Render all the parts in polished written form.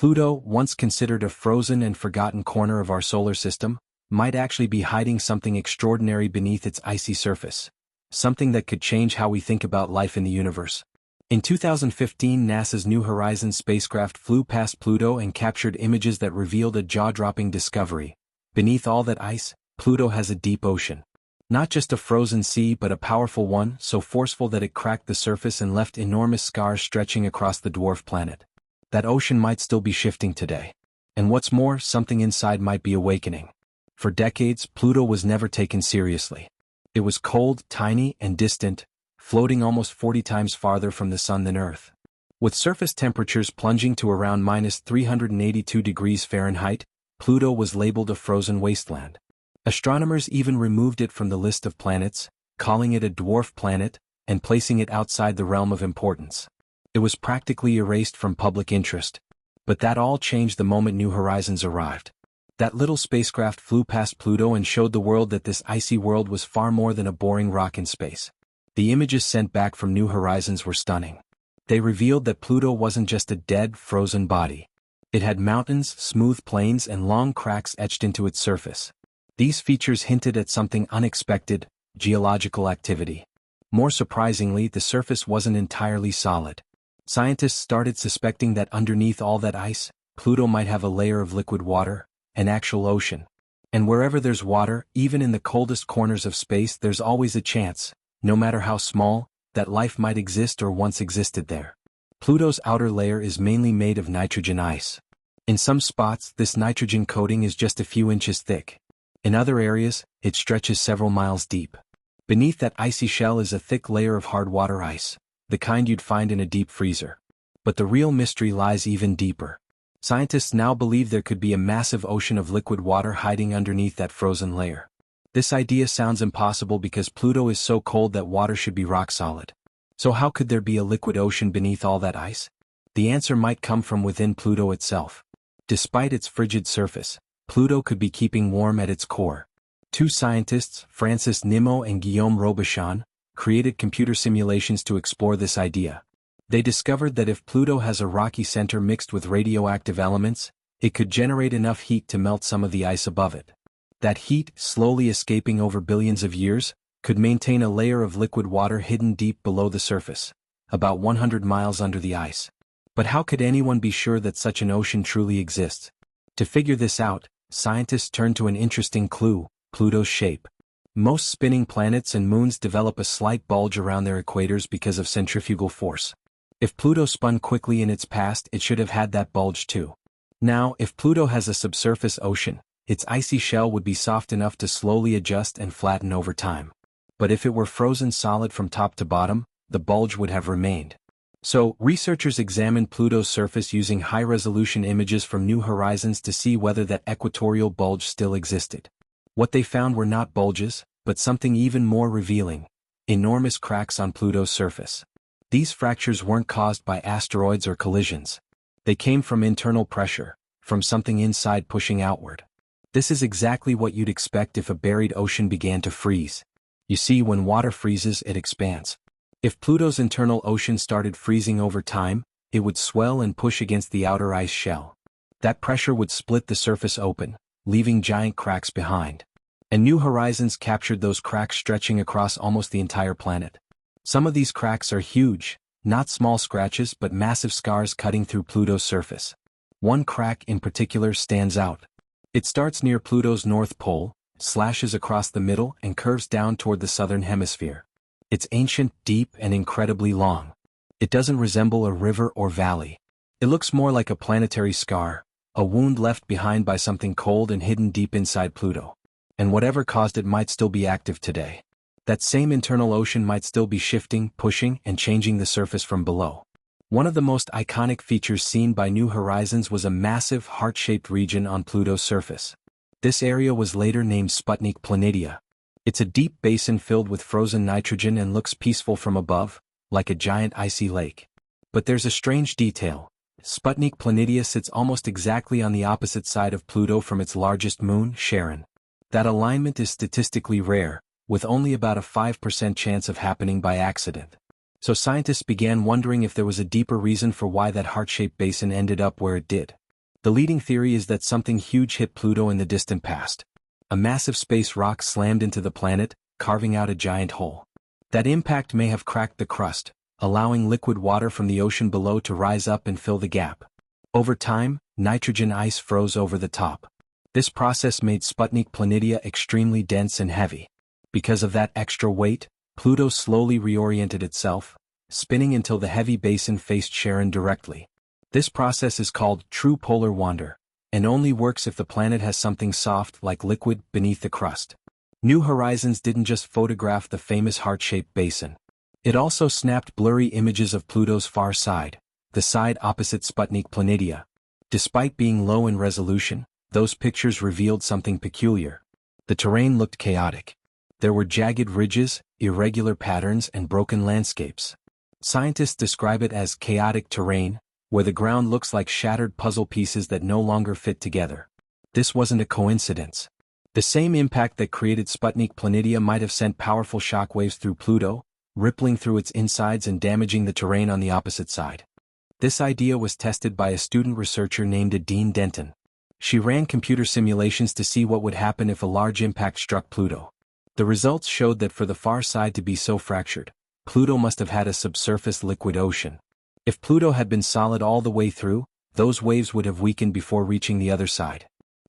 Pluto, once considered a frozen and forgotten corner of our solar system, might actually be hiding something extraordinary beneath its icy surface. Something that could change how we think about life in the universe. In 2015, NASA's New Horizons spacecraft flew past Pluto and captured images that revealed a jaw-dropping discovery. Beneath all that ice, Pluto has a deep ocean. Not just a frozen sea but a powerful one, so forceful that it cracked the surface and left enormous scars stretching across the dwarf planet. That ocean might still be shifting today. And what's more, something inside might be awakening. For decades, Pluto was never taken seriously. It was cold, tiny, and distant, floating almost 40 times farther from the sun than Earth. With surface temperatures plunging to around -382 degrees Fahrenheit, Pluto was labeled a frozen wasteland. Astronomers even removed it from the list of planets, calling it a dwarf planet, and placing it outside the realm of importance. It was practically erased from public interest. But that all changed the moment New Horizons arrived. That little spacecraft flew past Pluto and showed the world that this icy world was far more than a boring rock in space. The images sent back from New Horizons were stunning. They revealed that Pluto wasn't just a dead, frozen body. It had mountains, smooth plains, and long cracks etched into its surface. These features hinted at something unexpected: geological activity. More surprisingly, the surface wasn't entirely solid. Scientists started suspecting that underneath all that ice, Pluto might have a layer of liquid water, an actual ocean. And wherever there's water, even in the coldest corners of space, there's always a chance, no matter how small, that life might exist or once existed there. Pluto's outer layer is mainly made of nitrogen ice. In some spots, this nitrogen coating is just a few inches thick. In other areas, it stretches several miles deep. Beneath that icy shell is a thick layer of hard water ice, the kind you'd find in a deep freezer. But the real mystery lies even deeper. Scientists now believe there could be a massive ocean of liquid water hiding underneath that frozen layer. This idea sounds impossible because Pluto is so cold that water should be rock solid. So how could there be a liquid ocean beneath all that ice? The answer might come from within Pluto itself. Despite its frigid surface, Pluto could be keeping warm at its core. Two scientists, Francis Nimmo and Guillaume Robuchon, created computer simulations to explore this idea. They discovered that if Pluto has a rocky center mixed with radioactive elements, it could generate enough heat to melt some of the ice above it. That heat, slowly escaping over billions of years, could maintain a layer of liquid water hidden deep below the surface, about 100 miles under the ice. But how could anyone be sure that such an ocean truly exists? To figure this out, scientists turned to an interesting clue: Pluto's shape. Most spinning planets and moons develop a slight bulge around their equators because of centrifugal force. If Pluto spun quickly in its past, it should have had that bulge too. Now, if Pluto has a subsurface ocean, its icy shell would be soft enough to slowly adjust and flatten over time. But if it were frozen solid from top to bottom, the bulge would have remained. So, researchers examined Pluto's surface using high-resolution images from New Horizons to see whether that equatorial bulge still existed. What they found were not bulges, but something even more revealing: enormous cracks on Pluto's surface. These fractures weren't caused by asteroids or collisions. They came from internal pressure, from something inside pushing outward. This is exactly what you'd expect if a buried ocean began to freeze. You see, when water freezes, it expands. If Pluto's internal ocean started freezing over time, it would swell and push against the outer ice shell. That pressure would split the surface open, leaving giant cracks behind. And New Horizons captured those cracks stretching across almost the entire planet. Some of these cracks are huge, not small scratches but massive scars cutting through Pluto's surface. One crack in particular stands out. It starts near Pluto's north pole, slashes across the middle, and curves down toward the southern hemisphere. It's ancient, deep, and incredibly long. It doesn't resemble a river or valley. It looks more like a planetary scar, a wound left behind by something cold and hidden deep inside Pluto. And whatever caused it might still be active today. That same internal ocean might still be shifting, pushing, and changing the surface from below. One of the most iconic features seen by New Horizons was a massive heart-shaped region on Pluto's surface. This area was later named Sputnik Planitia. It's a deep basin filled with frozen nitrogen and looks peaceful from above, like a giant icy lake. But there's a strange detail. Sputnik Planitia sits almost exactly on the opposite side of Pluto from its largest moon, Charon. That alignment is statistically rare, with only about a 5% chance of happening by accident. So scientists began wondering if there was a deeper reason for why that heart-shaped basin ended up where it did. The leading theory is that something huge hit Pluto in the distant past. A massive space rock slammed into the planet, carving out a giant hole. That impact may have cracked the crust, allowing liquid water from the ocean below to rise up and fill the gap. Over time, nitrogen ice froze over the top. This process made Sputnik Planitia extremely dense and heavy. Because of that extra weight, Pluto slowly reoriented itself, spinning until the heavy basin faced Charon directly. This process is called true polar wander, and only works if the planet has something soft like liquid beneath the crust. New Horizons didn't just photograph the famous heart-shaped basin. It also snapped blurry images of Pluto's far side, the side opposite Sputnik Planitia. Despite being low in resolution, those pictures revealed something peculiar. The terrain looked chaotic. There were jagged ridges, irregular patterns, and broken landscapes. Scientists describe it as chaotic terrain, where the ground looks like shattered puzzle pieces that no longer fit together. This wasn't a coincidence. The same impact that created Sputnik Planitia might have sent powerful shockwaves through Pluto, rippling through its insides and damaging the terrain on the opposite side. This idea was tested by a student researcher named Adine Denton. She ran computer simulations to see what would happen if a large impact struck Pluto. The results showed that for the far side to be so fractured, Pluto must have had a subsurface liquid ocean. If Pluto had been solid all the way through, those waves would have weakened before reaching the other side.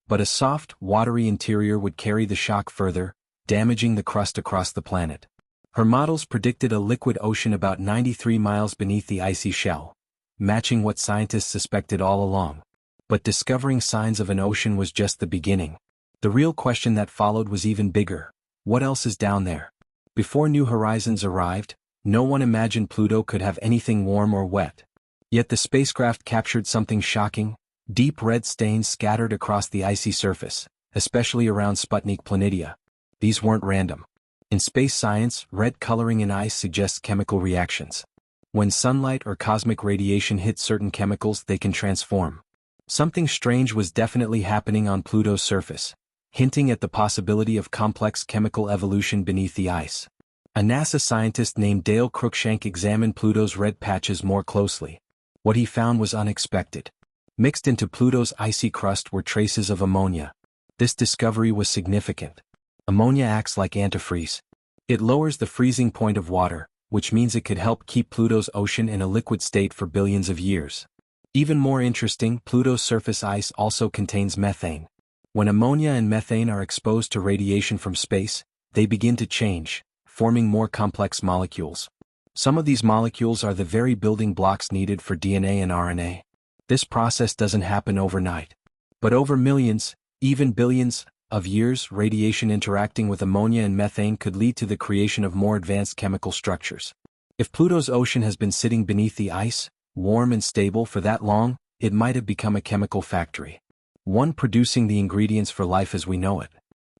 But a soft, watery interior would carry the shock further, damaging the crust across the planet. Her models predicted a liquid ocean about 93 miles beneath the icy shell, matching what scientists suspected all along. But discovering signs of an ocean was just the beginning. The real question that followed was even bigger. What else is down there? Before New Horizons arrived, no one imagined Pluto could have anything warm or wet. Yet the spacecraft captured something shocking: deep red stains scattered across the icy surface, especially around Sputnik Planitia. These weren't random. In space science, red coloring in ice suggests chemical reactions. When sunlight or cosmic radiation hits certain chemicals, they can transform. Something strange was definitely happening on Pluto's surface, hinting at the possibility of complex chemical evolution beneath the ice. A NASA scientist named Dale Cruikshank examined Pluto's red patches more closely. What he found was unexpected. Mixed into Pluto's icy crust were traces of ammonia. This discovery was significant. Ammonia acts like antifreeze. It lowers the freezing point of water, which means it could help keep Pluto's ocean in a liquid state for billions of years. Even more interesting, Pluto's surface ice also contains methane. When ammonia and methane are exposed to radiation from space, they begin to change, forming more complex molecules. Some of these molecules are the very building blocks needed for DNA and RNA. This process doesn't happen overnight. But over millions, even billions, of years, radiation interacting with ammonia and methane could lead to the creation of more advanced chemical structures. If Pluto's ocean has been sitting beneath the ice, warm and stable for that long, it might have become a chemical factory. One producing the ingredients for life as we know it.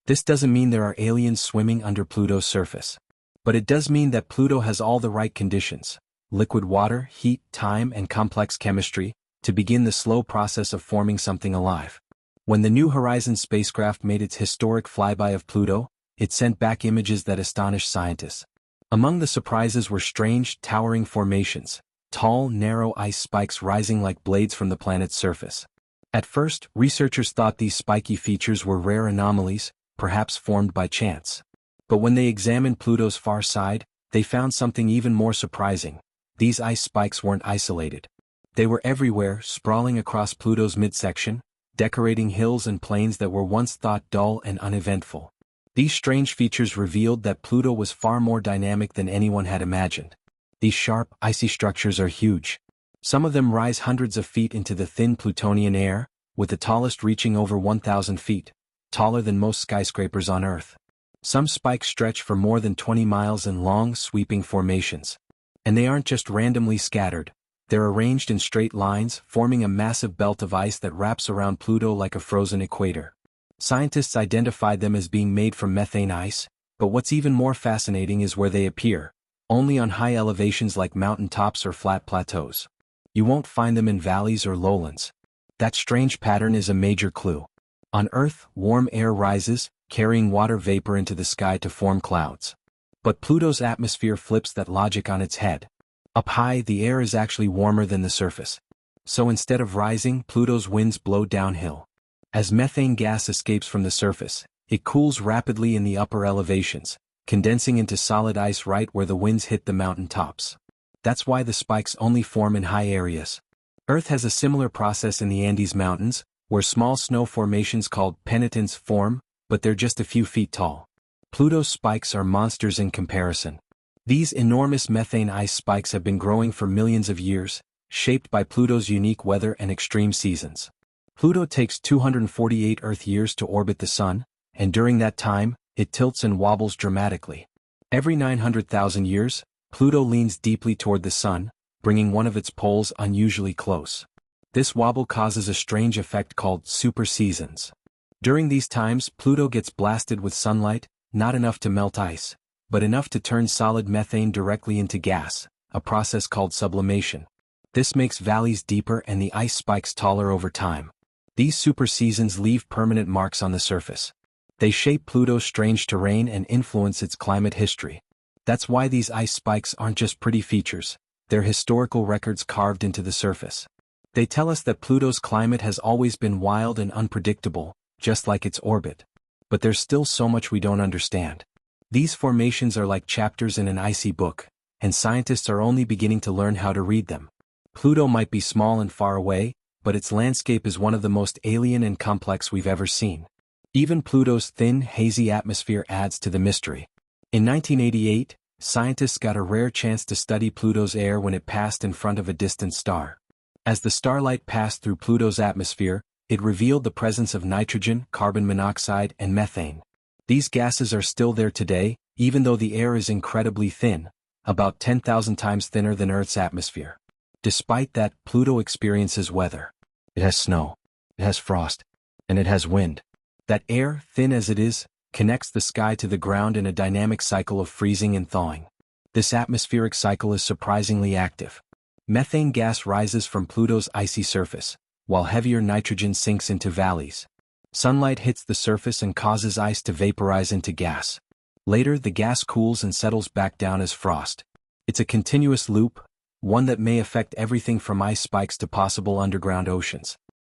This doesn't mean there are aliens swimming under Pluto's surface. But it does mean that Pluto has all the right conditions: liquid water, heat, time, and complex chemistry, to begin the slow process of forming something alive. When the New Horizons spacecraft made its historic flyby of Pluto, it sent back images that astonished scientists. Among the surprises were strange, towering formations, tall, narrow ice spikes rising like blades from the planet's surface. At first, researchers thought these spiky features were rare anomalies, perhaps formed by chance. But when they examined Pluto's far side, they found something even more surprising. These ice spikes weren't isolated. They were everywhere, sprawling across Pluto's midsection, decorating hills and plains that were once thought dull and uneventful. These strange features revealed that Pluto was far more dynamic than anyone had imagined. These sharp, icy structures are huge. Some of them rise hundreds of feet into the thin Plutonian air, with the tallest reaching over 1,000 feet, taller than most skyscrapers on Earth. Some spikes stretch for more than 20 miles in long, sweeping formations. And they aren't just randomly scattered. They're arranged in straight lines, forming a massive belt of ice that wraps around Pluto like a frozen equator. Scientists identified them as being made from methane ice, but what's even more fascinating is where they appear, only on high elevations like mountain tops or flat plateaus. You won't find them in valleys or lowlands. That strange pattern is a major clue. On Earth, warm air rises, carrying water vapor into the sky to form clouds. But Pluto's atmosphere flips that logic on its head. Up high, the air is actually warmer than the surface. So instead of rising, Pluto's winds blow downhill. As methane gas escapes from the surface, it cools rapidly in the upper elevations, condensing into solid ice right where the winds hit the mountain tops. That's why the spikes only form in high areas. Earth has a similar process in the Andes Mountains, where small snow formations called penitents form, but they're just a few feet tall. Pluto's spikes are monsters in comparison. These enormous methane ice spikes have been growing for millions of years, shaped by Pluto's unique weather and extreme seasons. Pluto takes 248 Earth years to orbit the Sun, and during that time, it tilts and wobbles dramatically. Every 900,000 years, Pluto leans deeply toward the Sun, bringing one of its poles unusually close. This wobble causes a strange effect called superseasons. During these times, Pluto gets blasted with sunlight, not enough to melt ice, but enough to turn solid methane directly into gas, a process called sublimation. This makes valleys deeper and the ice spikes taller over time. These superseasons leave permanent marks on the surface. They shape Pluto's strange terrain and influence its climate history. That's why these ice spikes aren't just pretty features, they're historical records carved into the surface. They tell us that Pluto's climate has always been wild and unpredictable, just like its orbit. But there's still so much we don't understand. These formations are like chapters in an icy book, and scientists are only beginning to learn how to read them. Pluto might be small and far away, but its landscape is one of the most alien and complex we've ever seen. Even Pluto's thin, hazy atmosphere adds to the mystery. In 1988, scientists got a rare chance to study Pluto's air when it passed in front of a distant star. As the starlight passed through Pluto's atmosphere, it revealed the presence of nitrogen, carbon monoxide, and methane. These gases are still there today, even though the air is incredibly thin, about 10,000 times thinner than Earth's atmosphere. Despite that, Pluto experiences weather. It has snow, it has frost, and it has wind. That air, thin as it is, connects the sky to the ground in a dynamic cycle of freezing and thawing. This atmospheric cycle is surprisingly active. Methane gas rises from Pluto's icy surface, while heavier nitrogen sinks into valleys. Sunlight hits the surface and causes ice to vaporize into gas. Later, the gas cools and settles back down as frost. It's a continuous loop, one that may affect everything from ice spikes to possible underground oceans.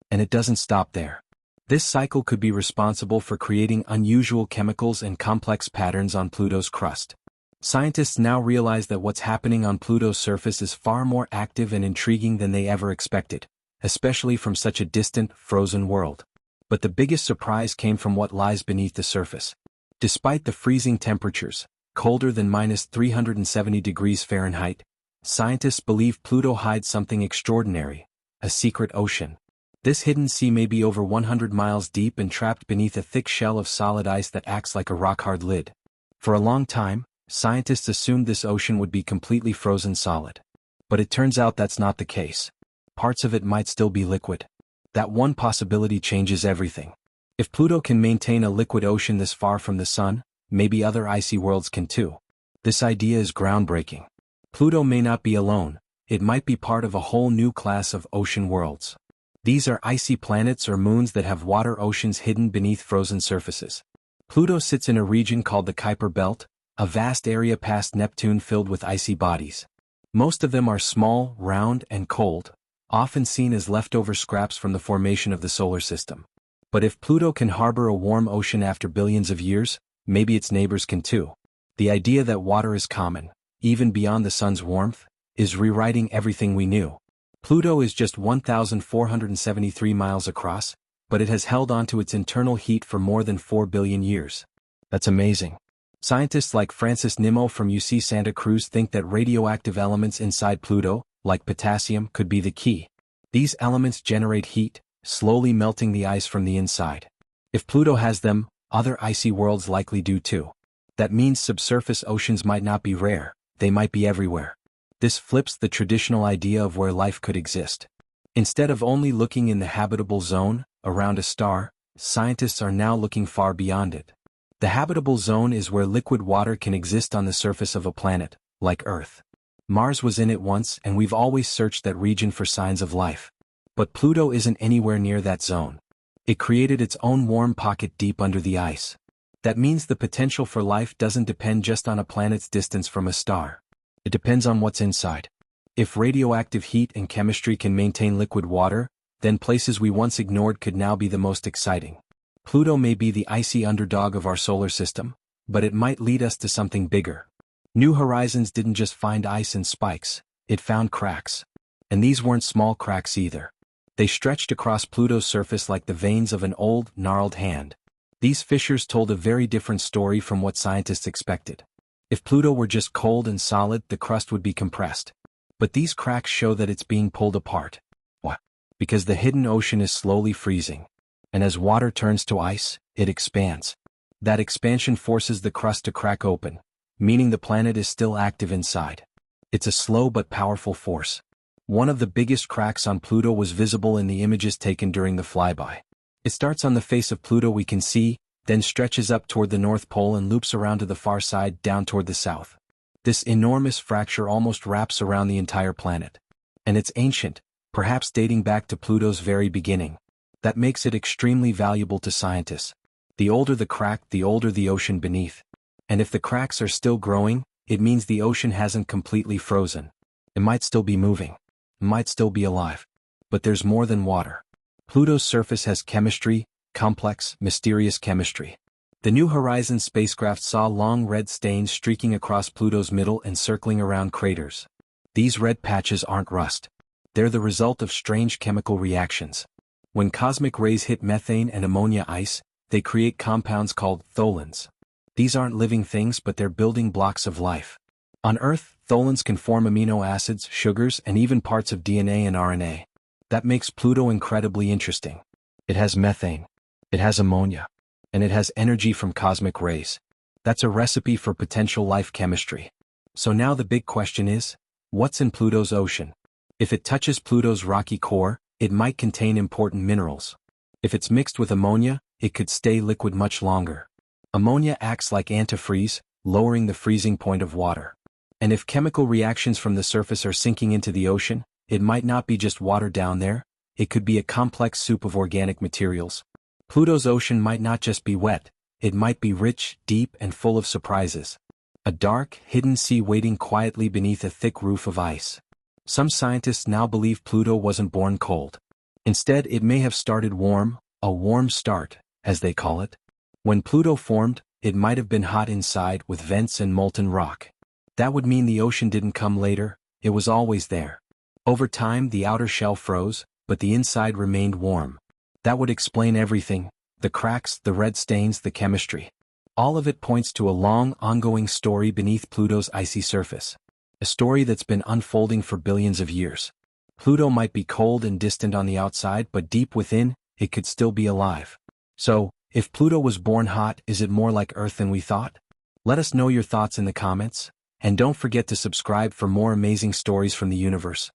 And it doesn't stop there. This cycle could be responsible for creating unusual chemicals and complex patterns on Pluto's crust. Scientists now realize that what's happening on Pluto's surface is far more active and intriguing than they ever expected, especially from such a distant, frozen world. But the biggest surprise came from what lies beneath the surface. Despite the freezing temperatures, colder than -370 degrees Fahrenheit, scientists believe Pluto hides something extraordinary, a secret ocean. This hidden sea may be over 100 miles deep and trapped beneath a thick shell of solid ice that acts like a rock-hard lid. For a long time, scientists assumed this ocean would be completely frozen solid. But it turns out that's not the case. Parts of it might still be liquid. That one possibility changes everything. If Pluto can maintain a liquid ocean this far from the Sun, maybe other icy worlds can too. This idea is groundbreaking. Pluto may not be alone, it might be part of a whole new class of ocean worlds. These are icy planets or moons that have water oceans hidden beneath frozen surfaces. Pluto sits in a region called the Kuiper Belt, a vast area past Neptune filled with icy bodies. Most of them are small, round, and cold, often seen as leftover scraps from the formation of the solar system. But if Pluto can harbor a warm ocean after billions of years, maybe its neighbors can too. The idea that water is common, even beyond the Sun's warmth, is rewriting everything we knew. Pluto is just 1,473 miles across, but it has held onto its internal heat for more than 4 billion years. That's amazing. Scientists like Francis Nimmo from UC Santa Cruz think that radioactive elements inside Pluto, like potassium, could be the key. These elements generate heat, slowly melting the ice from the inside. If Pluto has them, other icy worlds likely do too. That means subsurface oceans might not be rare, they might be everywhere. This flips the traditional idea of where life could exist. Instead of only looking in the habitable zone, around a star, scientists are now looking far beyond it. The habitable zone is where liquid water can exist on the surface of a planet, like Earth. Mars was in it once and we've always searched that region for signs of life. But Pluto isn't anywhere near that zone. It created its own warm pocket deep under the ice. That means the potential for life doesn't depend just on a planet's distance from a star. It depends on what's inside. If radioactive heat and chemistry can maintain liquid water, then places we once ignored could now be the most exciting. Pluto may be the icy underdog of our solar system, but it might lead us to something bigger. New Horizons didn't just find ice and spikes, it found cracks. And these weren't small cracks either. They stretched across Pluto's surface like the veins of an old, gnarled hand. These fissures told a very different story from what scientists expected. If Pluto were just cold and solid, the crust would be compressed. But these cracks show that it's being pulled apart. Why? Because the hidden ocean is slowly freezing. And as water turns to ice, it expands. That expansion forces the crust to crack open, meaning the planet is still active inside. It's a slow but powerful force. One of the biggest cracks on Pluto was visible in the images taken during the flyby. It starts on the face of Pluto we can see, then stretches up toward the North Pole and loops around to the far side down toward the south. This enormous fracture almost wraps around the entire planet. And it's ancient, perhaps dating back to Pluto's very beginning. That makes it extremely valuable to scientists. The older the crack, the older the ocean beneath. And if the cracks are still growing, it means the ocean hasn't completely frozen. It might still be moving. It might still be alive. But there's more than water. Pluto's surface has chemistry, complex, mysterious chemistry. The New Horizons spacecraft saw long red stains streaking across Pluto's middle and circling around craters. These red patches aren't rust. They're the result of strange chemical reactions. When cosmic rays hit methane and ammonia ice, they create compounds called tholins. These aren't living things, but they're building blocks of life. On Earth, tholins can form amino acids, sugars, and even parts of DNA and RNA. That makes Pluto incredibly interesting. It has methane. It has ammonia. And it has energy from cosmic rays. That's a recipe for potential life chemistry. So now the big question is, what's in Pluto's ocean? If it touches Pluto's rocky core, it might contain important minerals. If it's mixed with ammonia, it could stay liquid much longer. Ammonia acts like antifreeze, lowering the freezing point of water. And if chemical reactions from the surface are sinking into the ocean, it might not be just water down there, it could be a complex soup of organic materials. Pluto's ocean might not just be wet, it might be rich, deep, and full of surprises. A dark, hidden sea waiting quietly beneath a thick roof of ice. Some scientists now believe Pluto wasn't born cold. Instead, it may have started warm, a warm start, as they call it. When Pluto formed, it might have been hot inside with vents and molten rock. That would mean the ocean didn't come later, it was always there. Over time, the outer shell froze, but the inside remained warm. That would explain everything, the cracks, the red stains, the chemistry. All of it points to a long, ongoing story beneath Pluto's icy surface. A story that's been unfolding for billions of years. Pluto might be cold and distant on the outside, but deep within, it could still be alive. So, if Pluto was born hot, is it more like Earth than we thought? Let us know your thoughts in the comments, and don't forget to subscribe for more amazing stories from the universe.